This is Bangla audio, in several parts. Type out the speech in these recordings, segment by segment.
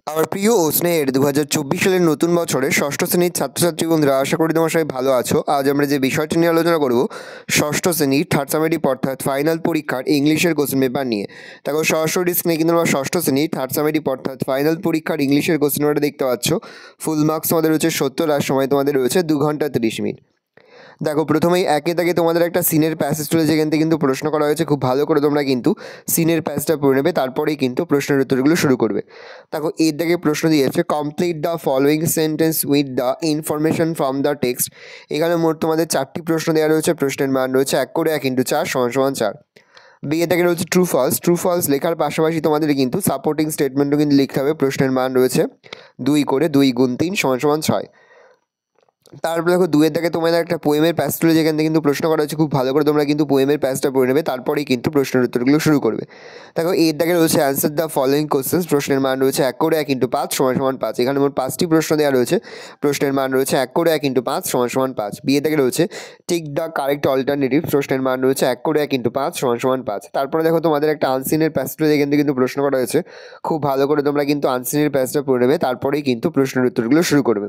আমার প্রিয় ও স্নেহের 2024 সালের নতুন বছরে ষষ্ঠ শ্রেণীর ছাত্রছাত্রী বন্ধুরা, আশা করি তোমার সবাই ভালো আছো। আজ আমরা যে বিষয়টি নিয়ে আলোচনা করব, ষষ্ঠ শ্রেণীর থার্ড সামেটিভ অর্থাৎ ফাইনাল পরীক্ষার ইংলিশের কোশ্চেন পেপার নিয়ে। দেখো সরাসরি স্ক্রিনে কিন্তু আমরা ষষ্ঠ শ্রেণীর থার্ড সামেটিভ অর্থাৎ ফাইনাল পরীক্ষার ইংলিশের কোশ্চেন পেপারটা দেখতে পাচ্ছ। ফুল মার্কস তোমাদের রয়েছে 70, আর সময় তোমাদের রয়েছে 2 ঘন্টা 30 মিনিট। দেখো প্রথমেই একে তাকে তোমাদের একটা সিনের প্যাসেজ চলে, যেখান থেকে কিন্তু প্রশ্ন করা হয়েছে। খুব ভালো করে তোমরা কিন্তু সিনের প্যাসেজটা পড়ে নেবে, তারপরেই কিন্তু প্রশ্নের উত্তরগুলো শুরু করবে। দেখো এর থেকে প্রশ্ন দিয়েছে, complete the following sentence with the information from the text. এখানে মোট তোমাদের 4টি প্রশ্ন দেওয়া রয়েছে। প্রশ্নের মান রয়েছে 1 করে 1 × 4 = 4। বিয়ে থেকে রয়েছে ট্রু ফলস লেখার পাশাপাশি তোমাদের কিন্তু সাপোর্টিং স্টেটমেন্টও কিন্তু লিখতে হবে। প্রশ্নের মান রয়েছে 2 করে 2 × 3 = 6। তারপরে দেখো 2 থেকে তোমাদের একটা পোয়েমের প্যাসেজ তুলে, যেখান থেকে কিন্তু প্রশ্ন করা হচ্ছে। খুব ভালো করে তোমরা কিন্তু পোয়েমের প্যাসেজটা পড়ে নেবে, তারপরেই কিন্তু প্রশ্নের উত্তরগুলো শুরু করবে। দেখো এর থেকে রয়েছে অ্যান্সার দ্য ফলোয়িং কোশ্চেন্স। প্রশ্নের মান রয়েছে 1 করে 1 × 5 = 5। এখানে মোট 5টি প্রশ্ন দেওয়া রয়েছে। প্রশ্নের মান রয়েছে 1 করে 1 × 5 = 5। বিয়ে থেকে রয়েছে টিক দ্য কারেক্ট অল্টারনেটিভ। প্রশ্নের মান রয়েছে 1 করে 1 × 5 = 5। তারপরে দেখো তোমাদের একটা আনসিনের প্যাসেজ তুলে, যেখান থেকে কিন্তু প্রশ্ন করা হয়েছে। খুব ভালো করে তোমরা কিন্তু আনসিনের প্যাসেজটা পড়ে নেবে, তারপরেই কিন্তু প্রশ্নের উত্তরগুলো শুরু করবে।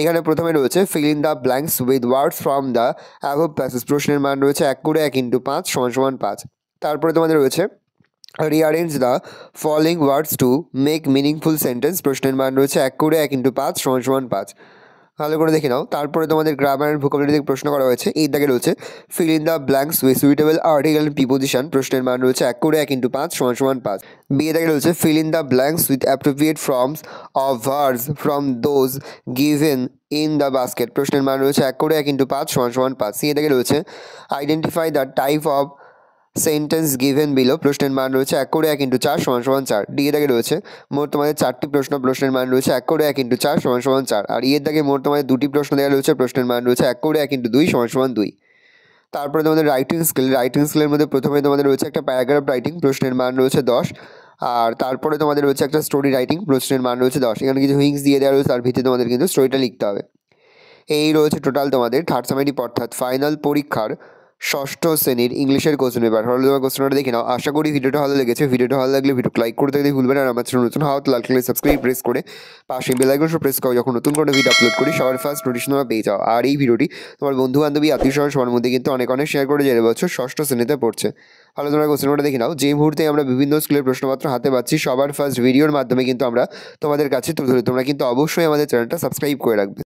এখানে প্রথমে রয়েছে fill in the blanks with words from the above passage. প্রশ্নের মান রয়েছে 1 করে 1 × 5 = 5। তারপরে তোমাদের রয়েছে rearrange the following words to make meaningful sentence. প্রশ্নের মান রয়েছে 1 করে 1 × 5 = 5। ভালো করে দেখে নাও। তারপরে তোমাদের গ্রামার অ্যান্ড ভোকাবুলারি থেকে প্রশ্ন করা হয়েছে। এই দাগে রয়েছে fill in the blanks with suitable article and preposition. প্রশ্নের মান রয়েছে 1 করে 1 × 5 = 5। বিয়ে দাগে রয়েছে fill in the blanks with appropriate forms of verbs from those given in the basket. প্রশ্নের মান রয়েছে 1 করে 1 × 5 = 5। সি দাগে রয়েছে identify the type of sentence given below. প্রশ্নের মান রয়েছে 1 করে 1 × 4 = 4। ডি এর দাগে রয়েছে মোট তোমাদের 4টি প্রশ্ন। প্রশ্নের মান রয়েছে 1 করে 1 × 4 = 4। আর ইয়ের দাগে মোট তোমাদের 2টি প্রশ্ন দেওয়া রয়েছে। প্রশ্নের মান রয়েছে 1 করে 1 × 2 = 2। তারপরে তোমাদের রাইটিং স্কিলের মধ্যে প্রথমে তোমাদের রয়েছে একটা প্যারাগ্রাফ রাইটিং। প্রশ্নের মান রয়েছে 10। আর তারপরে তোমাদের রয়েছে একটা স্টোরি রাইটিং। প্রশ্নের মান রয়েছে 10। এখানে কিছু হিংস দিয়ে দেওয়া রয়েছে, তার ভিত্তিতে তোমাদের কিন্তু স্টোরিটা লিখতে হবে। এই রয়েছে টোটাল তোমাদের থার্ড সামেটিভ অর্থাৎ ফাইনাল পরীক্ষার ষষ্ঠ শ্রেণীর ইংলিশের কোশ্চেন পেপার। হলে তোমার কোশ্চেনটা দেখে নাও। আশা করি ভিডিওটা ভালো লেগেছে। ভিডিওটা ভালো লাগলে ভিডিও লাইক করতে যদি ভুলবেন, আর আমার চ্যানেল নতুন হওয়া লাইক করে সাবস্ক্রাইব প্রেস করে পাশে বেল আইকন প্রেস করো, যখন নতুন কোনো ভিডিও আপলোড করি সবার ফার্স্ট নোটিফিকেশন তোমরা পেয়ে যাও। আর এই ভিডিওটি তোমার বন্ধু বান্ধবী আত্মীয় স্বজন সবার মধ্যে কিন্তু অনেক শেয়ার করে, জেনে বছর ষষ্ঠ শ্রেণীতে পড়ছে। তাহলে তোমরা কোশ্চেনটা দেখে নাও। যে মুহূর্তে আমরা বিভিন্ন স্কুলের প্রশ্নপত্র হাতে পাচ্ছি, সবার ফার্স্ট ভিডিওর মাধ্যমে কিন্তু আমরা তোমাদের কাছে তুলে ধরি। তোমরা কিন্তু অবশ্যই আমাদের চ্যানেলটা সাবস্ক্রাইব করে রাখবে।